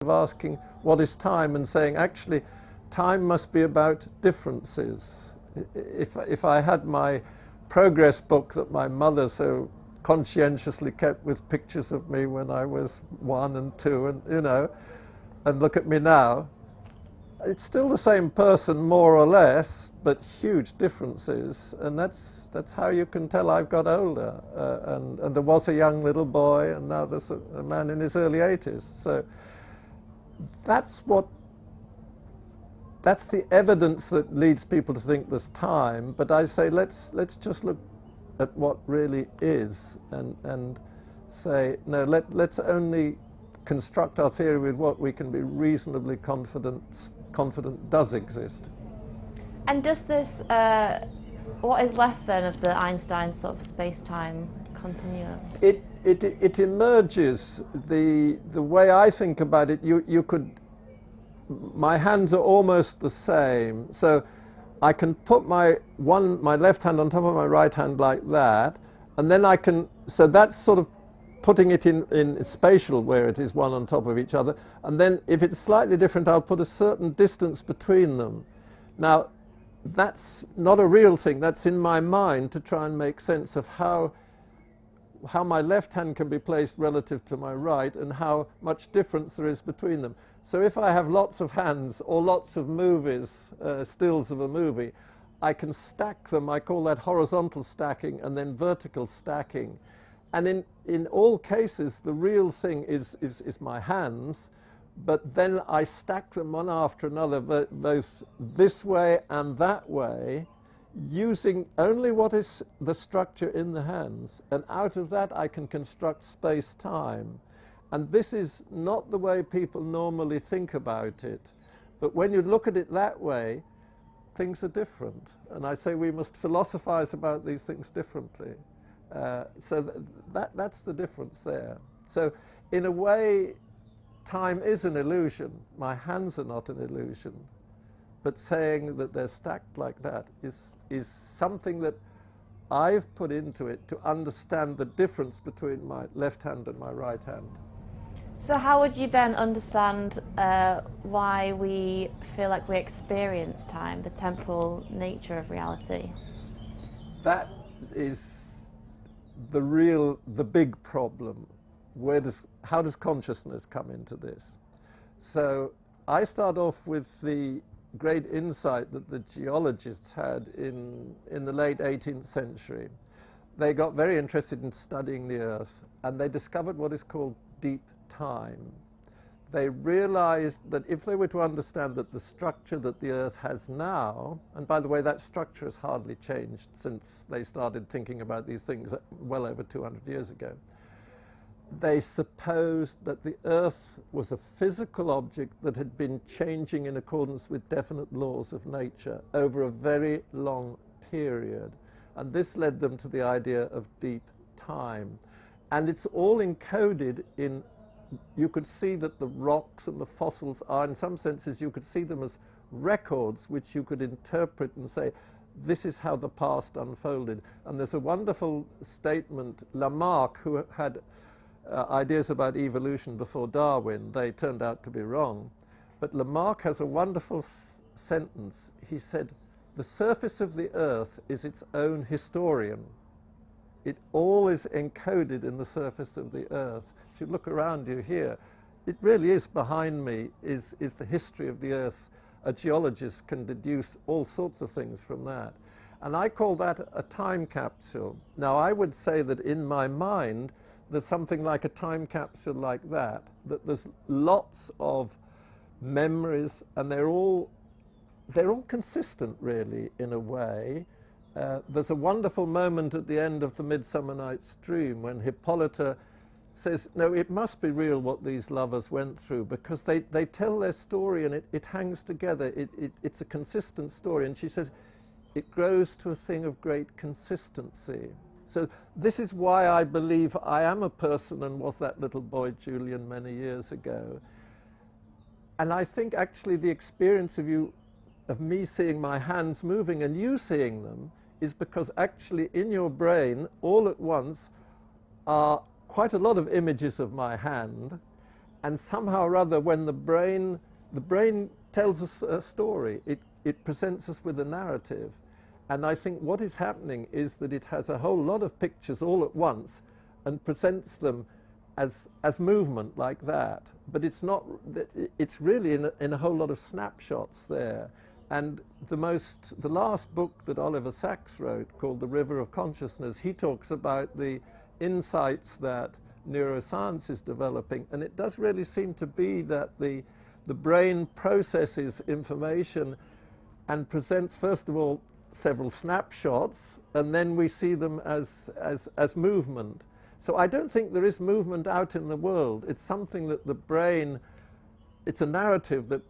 of asking what is time and saying actually time must be about differences. If I had my progress book that my mother so conscientiously kept with pictures of me when I was 1 and 2 and and look at me now, it's still the same person more or less, but huge differences, and that's how you can tell I've got older. And there was a young little boy, and now there's a man in his early 80s. So that's the evidence that leads people to think there's time. But I say let's just look at what really is, and say no. Let's only construct our theory with what we can be reasonably confident does exist. And does this, what is left then of the Einstein sort of space-time continuum? It emerges, the way I think about it, you could, my hands are almost the same, so I can put my left hand on top of my right hand like that, and then I can, so that's sort of putting it in spatial where it is one on top of each other, and then if it's slightly different I'll put a certain distance between them. Now that's not a real thing, that's in my mind to try and make sense of how my left hand can be placed relative to my right and how much difference there is between them. So if I have lots of hands or lots of movies, stills of a movie, I can stack them. I call that horizontal stacking and then vertical stacking. And in all cases, the real thing is my hands, but then I stack them one after another, both this way and that way, using only what is the structure in the hands. And out of that, I can construct space-time. And this is not the way people normally think about it. But when you look at it that way, things are different. And I say we must philosophize about these things differently. So that's the difference there. So in a way, time is an illusion. My hands are not an illusion. But saying that they're stacked like that is something that I've put into it to understand the difference between my left hand and my right hand. So how would you then understand why we feel like we experience time, the temporal nature of reality? That is the big problem. How does consciousness come into this? So I start off with the great insight that the geologists had in the late 18th century. They got very interested in studying the Earth, and they discovered what is called deep time. They realized that if they were to understand that the structure that the Earth has now, and by the way, that structure has hardly changed since they started thinking about these things well over 200 years ago, they supposed that the Earth was a physical object that had been changing in accordance with definite laws of nature over a very long period. And this led them to the idea of deep time. And it's all encoded in, you could see that the rocks and the fossils are, in some senses, you could see them as records which you could interpret and say, this is how the past unfolded. And there's a wonderful statement, Lamarck, who had ideas about evolution before Darwin, they turned out to be wrong. But Lamarck has a wonderful sentence. He said, the surface of the Earth is its own historian. It all is encoded in the surface of the Earth. If you look around you here, it really is behind me is the history of the Earth. A geologist can deduce all sorts of things from that. And I call that a time capsule. Now I would say that in my mind, there's something like a time capsule like that there's lots of memories, and they're all consistent really in a way. There's a wonderful moment at the end of the Midsummer Night's Dream when Hippolyta says, no, it must be real what these lovers went through, because they tell their story and it hangs together. It's a consistent story. And she says, it grows to a thing of great consistency. So this is why I believe I am a person and was that little boy Julian many years ago. And I think actually the experience of me seeing my hands moving and you seeing them is because actually in your brain all at once are quite a lot of images of my hand, And somehow or other, when the brain tells us a story, it presents us with a narrative. And I think what is happening is that it has a whole lot of pictures all at once and presents them as movement like that. But it's not, it's really in a whole lot of snapshots there. And the last book that Oliver Sacks wrote, called The River of Consciousness, he talks about the insights that neuroscience is developing, and it does really seem to be that the brain processes information and presents, first of all, several snapshots, and then we see them as movement. So I don't think there is movement out in the world. It's something that the brain, it's a narrative that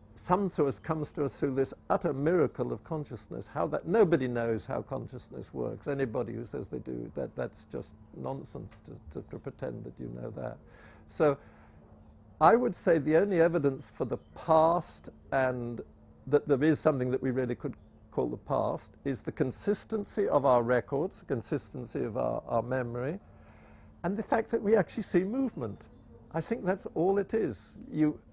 comes to us through this utter miracle of consciousness. How that nobody knows how consciousness works. Anybody who says they do, that's just nonsense to pretend that you know that. So I would say the only evidence for the past, and that there is something that we really could call the past, is the consistency of our records, the consistency of our memory, and the fact that we actually see movement. I think that's all it is.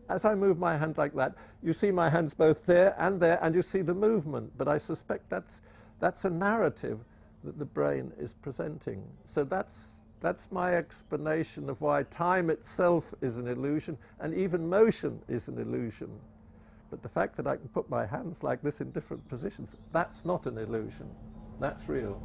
As I move my hand like that, you see my hands both there, and you see the movement. But I suspect that's a narrative that the brain is presenting. So that's my explanation of why time itself is an illusion, and even motion is an illusion. But the fact that I can put my hands like this in different positions, that's not an illusion. That's real.